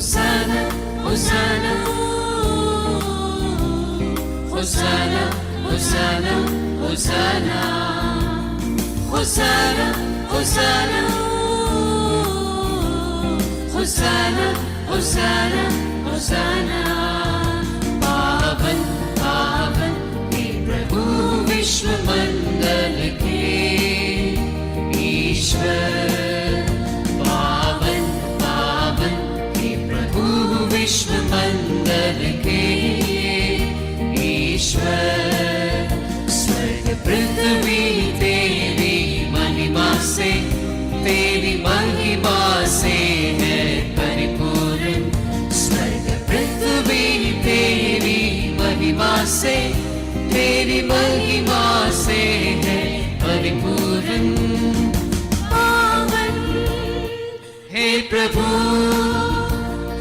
Hosanna, Hosanna, Hosanna, Hosanna, Hosanna, Hosanna, Hosanna, Hosanna, Hosanna, Hosanna. पावन पावन हे प्रभु विश्व मंडल के ईश्वर, पावन पावन हे प्रभु विश्व मंडल के ईश्वर। स्वर्ग पृथ्वी तेरी महिमा से, तेरी महिमा से है परिपूर्ण। स्वर्ग पृथ्वी तेरी महिमा से, तेरी महिमा से है परिपूर्ण। पावन हे प्रभु,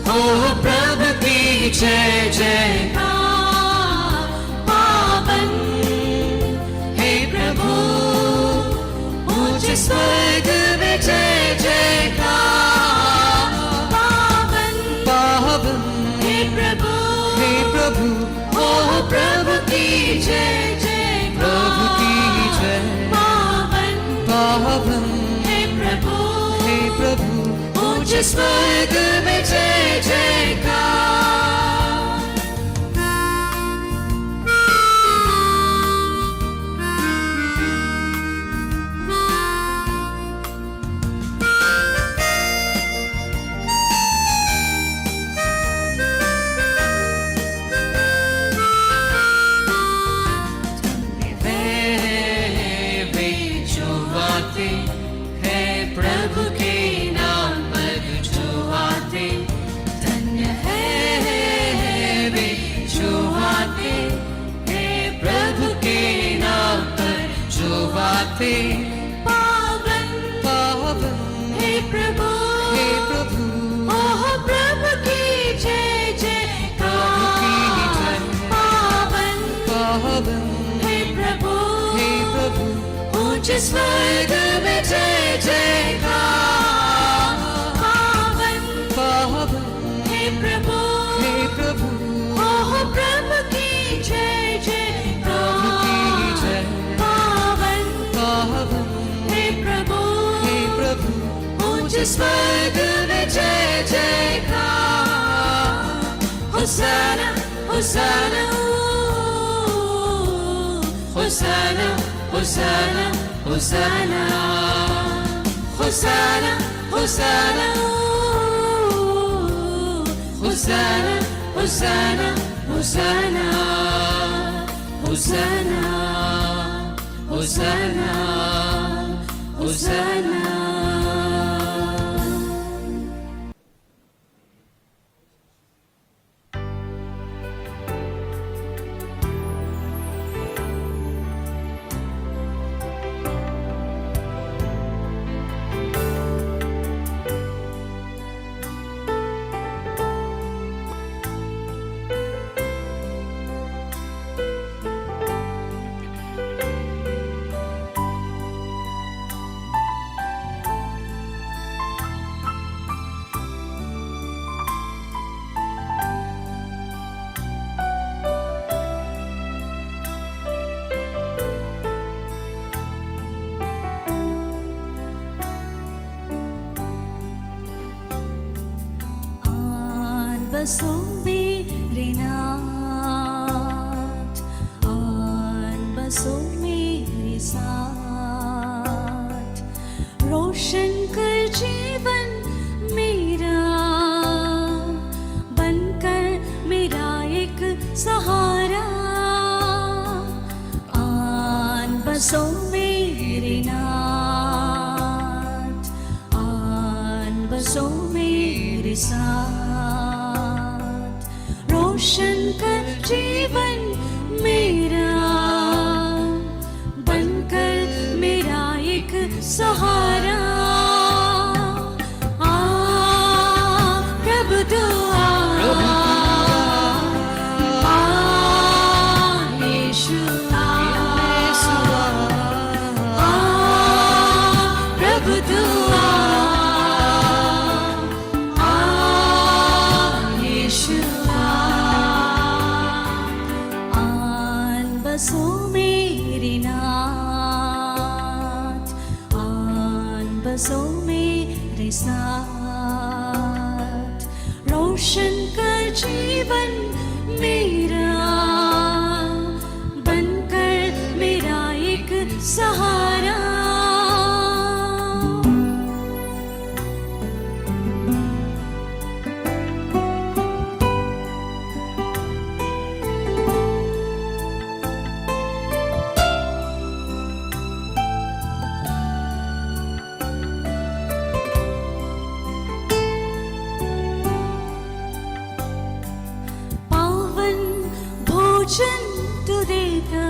हो प्रभु की जय जयकार। पावन हे प्रभु, ऊंचे स्वर्ग में जय जयकार। पावन पावन हे प्रभु, हे प्रभु, हो प्रभु की जय जय, प्रभु की जय। पावन पावन हे प्रभु, हे प्रभु, ऊंचे स्वर्ग में जय जयकार। पावन पावन हे प्रभु, हे प्रभु, ओह प्रभु की जय जय, प्रभु की जय। पावन पावन हे प्रभु, हे प्रभु, ऊंचे स्वर्ग में जय जयकार। पावन पावन हे प्रभु, हे प्रभु, ओह प्रभु की जय जय, प्रभु की जय। हे प्रभु, हे प्रभु, ऊंचे स्वर्ग में जय जयकार। होसाना, होसाना, होसाना, होसाना, होसाना, होसाना, होसाना, होसाना, होसाना, होसाना, होसाना, होसाना, होसाना। बसों मेरे नाथ, आन बसों मेरे साथ, रोशन कर जीवन मेरा, बनकर मेरा एक सहारा। आन बसों मेरे नाथ, आन बसों मेरे साथ, रोशन कर जीवन मेरा, बनकर मेरा एक सहारा। आ प्रभु तू आ, यीशु आ, प्रभु तू आ, रोशन कर जीवन मेरा, बनकर मेरा एक सहारा। भोजन तू देता,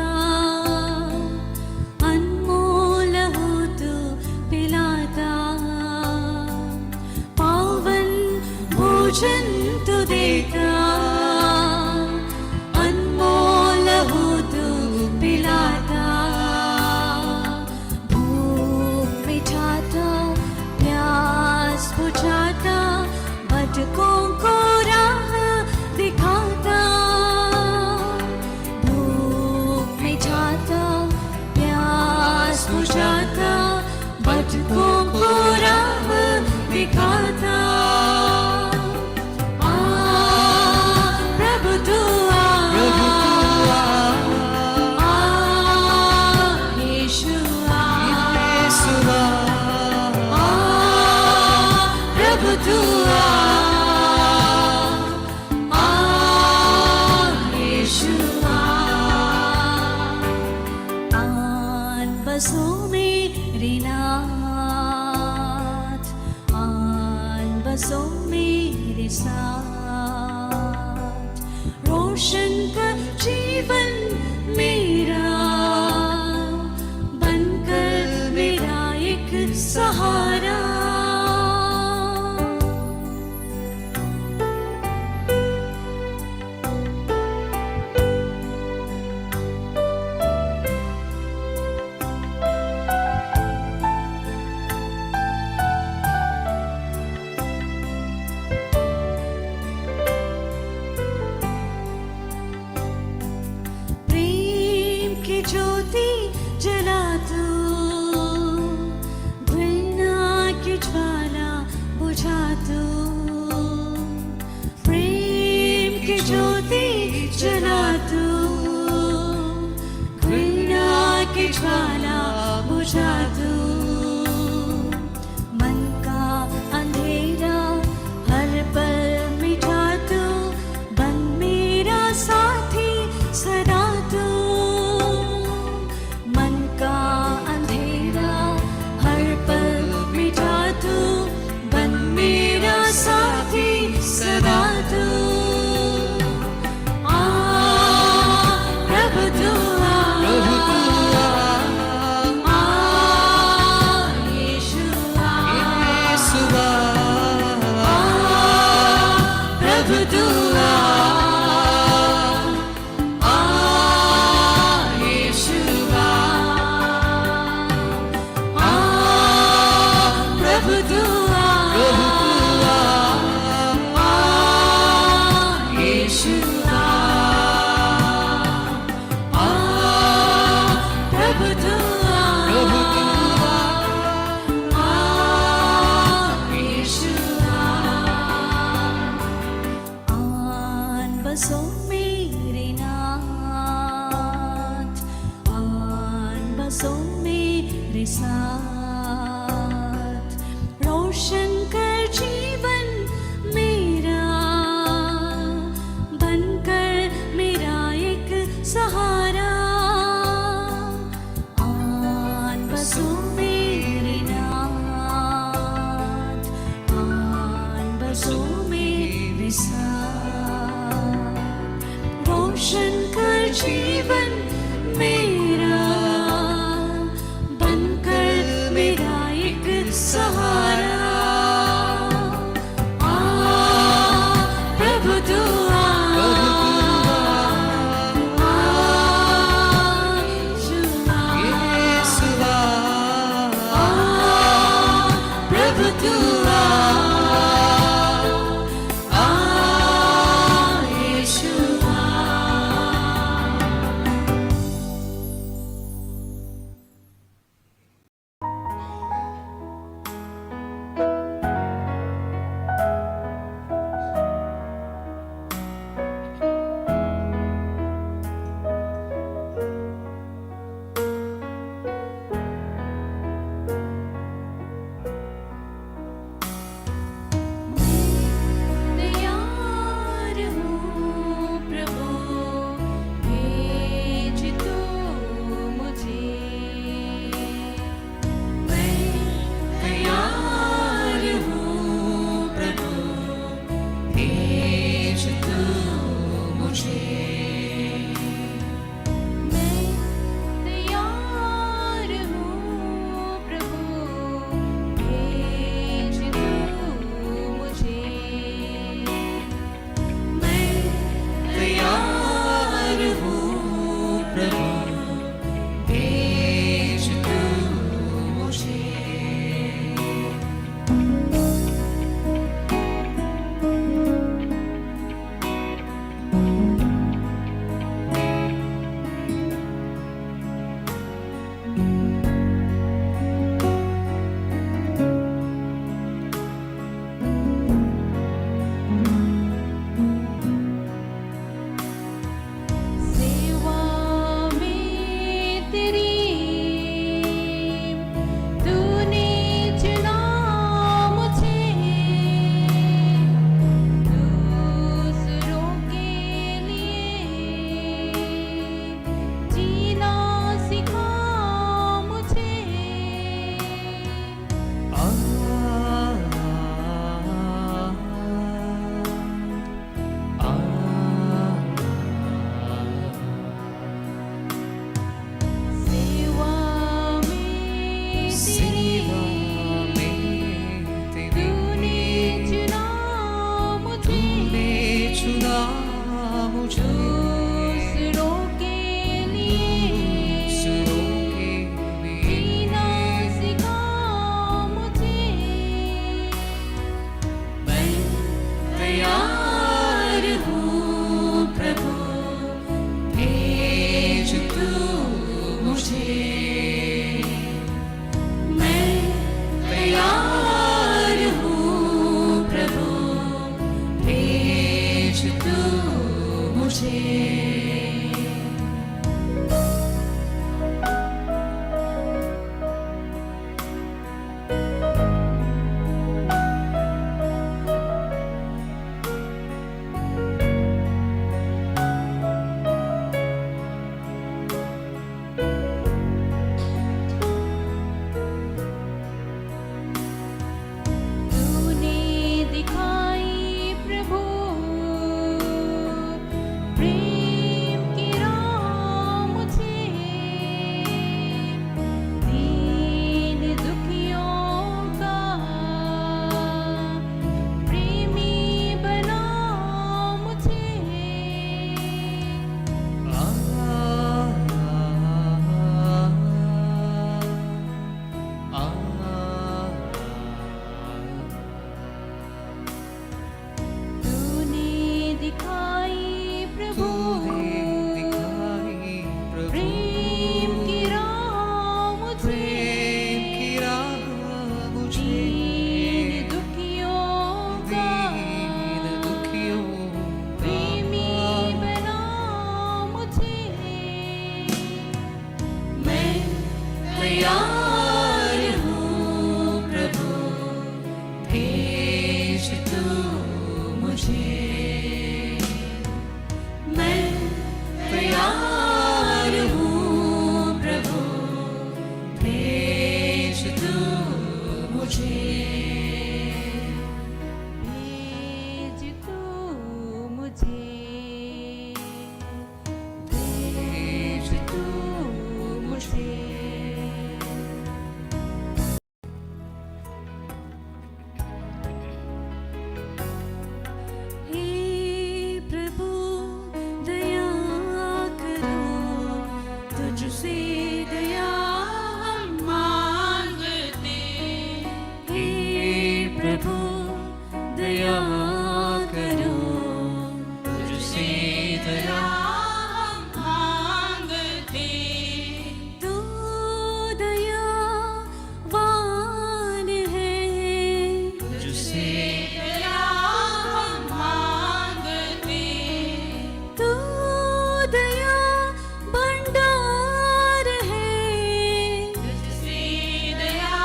अनमोल हो तू पिलाता। पावन भोजन तू देता, अनमोल हो तू पिलाता। भूख मिटाता, प्यास बुझाता, भटकों को राह दिखाता। प्यास बुझाता, भटकों को राह दिखाता। आ प्रभु तू आ, आ यीशु आ, आ प्रभु तू आ, आ यीशु आ। बसो मेरे नाथ, आन बसो मेरे साथ। रोशन कर जीवन मेरा, बनकर मेरा एक सहारा। ज्योति जला तू, घृणा की ज्वाला बुझा तू। प्रेम की ज्योति जला तू, घृणा की ज्वाला बुझा तू। मन का अंधेरा हर पल मिटा तू, बन मेरा साथी सदा तू। सदा तू आ प्रभु तू आ, आ यीशु आ, आ प्रभु तू आ, आ यीशु आ, आ प्रभु तू आ, बसो मेरे नाथ, आन बसो मेरे साथ। रोशन कर जीवन मेरा, बनकर मेरा एक सहारा। आन बसो मेरे नाथ, आन बसो मेरे साथ। रोशन कर जीवन मेरा, बनकर मेरा एक सहारा। आ प्रभु तू आ, आ यीशु आ, आ प्रभु तू आ, आ यीशु आ। मुझे। मैं तैयार हूँ प्रभु, भेज तू मुझे। भेज तू मुझे, भेज तू मुझे। हे प्रभु दया करो, तुझसे दया हम मांगते। हे प्रभु दया करो, तुझसे दया हम मांगते। तू दयावान है, तुझसे दया हम मांगते। तू दया भंडार है, तुझसे दया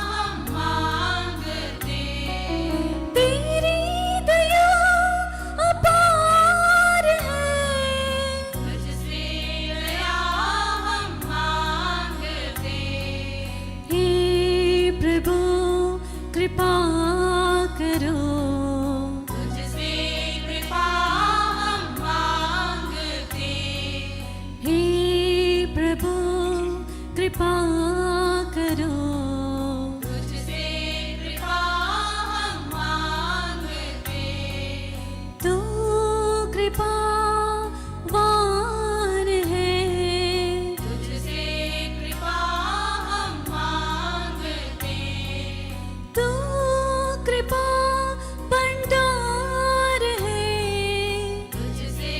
हम मांगते। तेरी दया अपार है, तुझसे दया हम मांगते। हे प्रभु कृपा करो, तुझसे कृपा हम मांगते। हे प्रभु कृपा करो, तुझसे कृपा हम मांगते। तू कृपावान है, तुझसे कृपा हम मांगते। तू कृपा भंडार है, तुझसे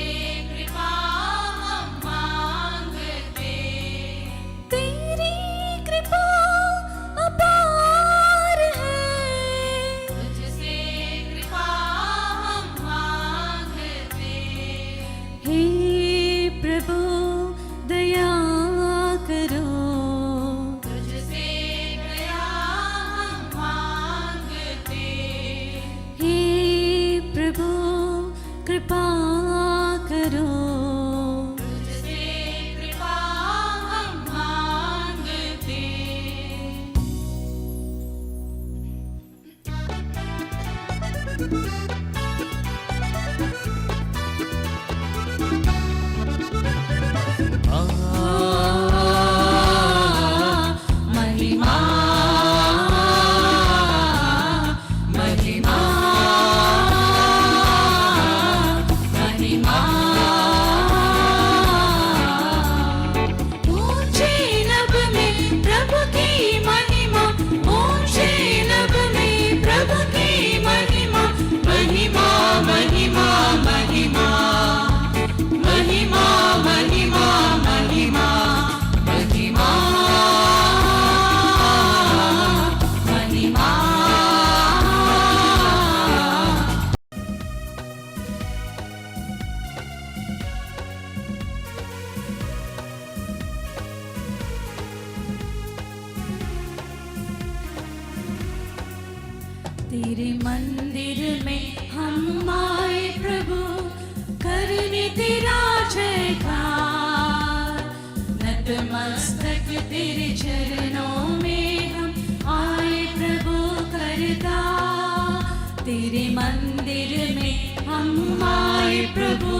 कृपा हम मांगते। तेरी कृपा अपार है, तुझसे कृपा हम मांगते। हे प्रभु दया करो, तुझसे दया हम मांगते। हे प्रभु कृपा करो, तुझसे कृपा हम मांगते। महिमा महिमा महिमा। ऊंचे नभ में प्रभु की महिमा, ऊंचे नभ में प्रभु की महिमा। महिमा महिमा महिमा महिमा महिमा महिमा महिमा महिमा। तेरे मंदिर में हम आए प्रभु, करने तेरा जयकार। नतमस्तक तेरे चरणों में हम आए प्रभु करता। तेरे मंदिर में हम आए प्रभु,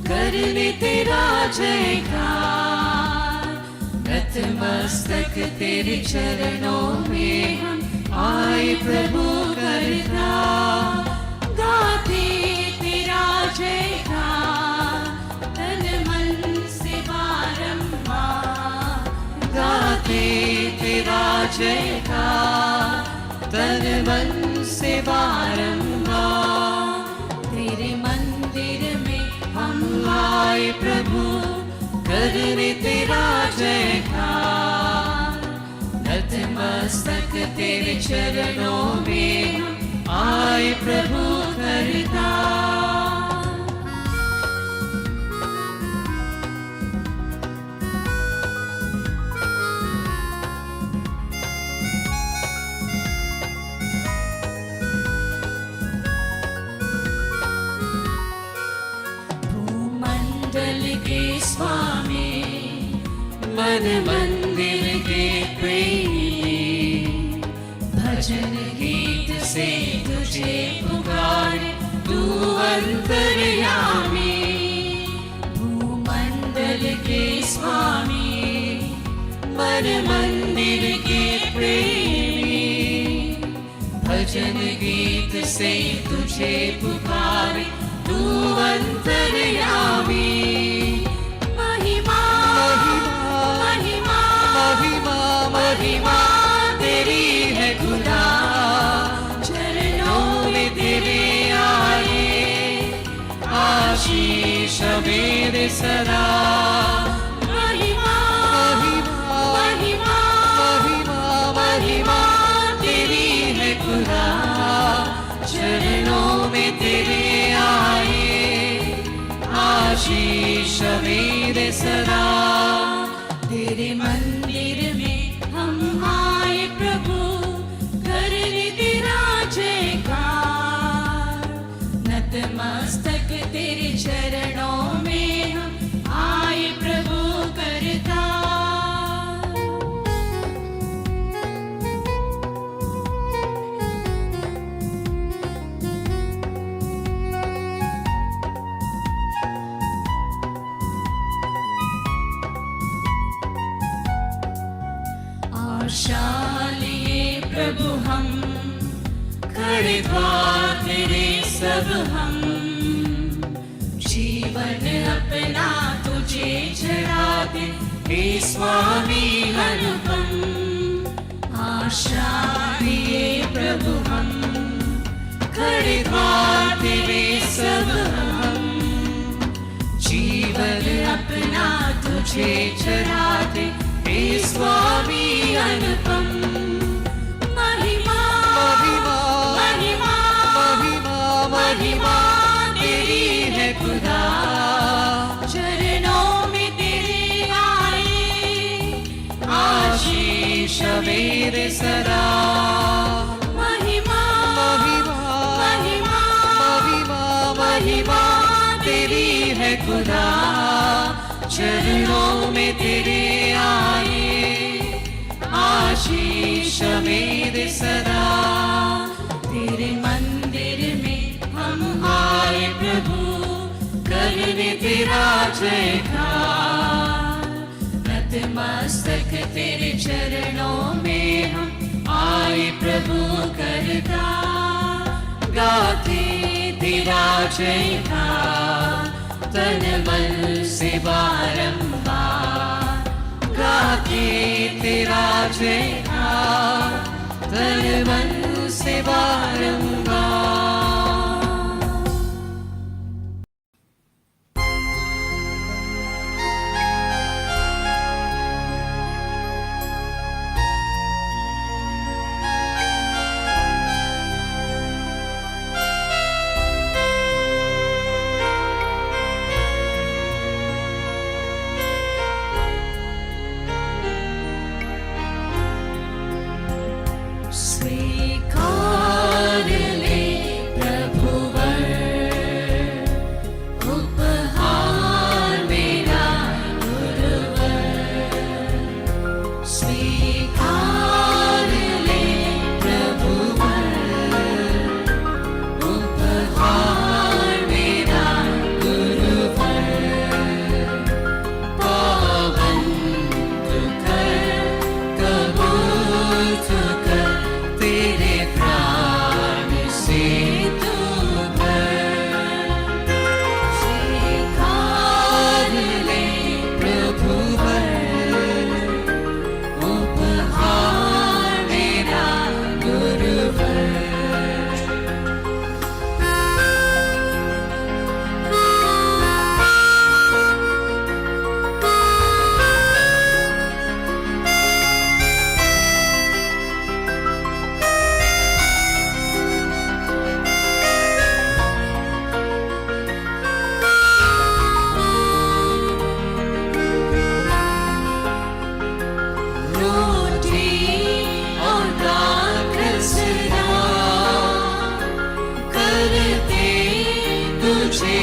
करने तेरा जयकार। नतमस्तक तेरे चरणों में हम आए प्रभु करता। गाते तेरा जयकार तन मन से बारंबार। गाते तेरा जयकार तन मन से बारंबार। तेरे मंदिर में हम आए प्रभु, करने तेरा जयकार। नतमस्तक तेरे चरणों में हम आए प्रभु करता। स्वामी, मन मंदिर के प्रेमी, भजन गीत से तुझे पुकारे तू अंतर्यामी। भूमंडल के स्वामी, मन मंदिर के प्रेमी, भजन गीत से तुझे पुकारे तू अंतर्यामी। महिमा महिमा महिमा महिमा तेरी है खुदा, चरणों में तेरे आए आशीष मेरे सदा। महिमा महिमा महिमा महिमा महिमा तेरी है खुदा, चरणों में तेरे आए आशीष मेरे सदा। तेरे मंदिर में हम आए प्रभु, करने तेरा जयकार। नतमस्तक तेरे चरणों में हम आए प्रभु करता। आशा लिए प्रभु हम, खड़े द्वार तेरे सब हम। जीवन अपना तुझे चढ़ाते हे स्वामी अनुपम। आशा लिए प्रभु हम, खड़े द्वार तेरे सब हम। जीवन अपना तुझे चढ़ाते हे स्वामी अनुपम। महिमा महिमा महिमा महिमा महिमा तेरी है खुदा, चरणों में तेरे आए आशीष मेरे सदा। महिमा महिमा महिमा महिमा महिमा तेरी है खुदा, चरणों में तेरे आए आशीष मेरे सदा। तेरे मंदिर में हम आए प्रभु, करने तेरा जयकार। नतमस्तक तेरे चरणों में हम आए प्रभु करता। गाते तेरा जयकार तन मन से बारंबार। गाते तेरा जयकार तन मन से बारंबार। स्वीकार ले प्रभुवर उपहार मेरा गुरुवर। स्वीकार ले प्रभुवर उपहार मेरा गुरुवर। पावन तू कर कबूल तू कर तेरे प्राण से तू भर। स्वीकार ले प्रभुवर उपहार मेरा गुरुवर। रोटी और दाल सदा करते तुझे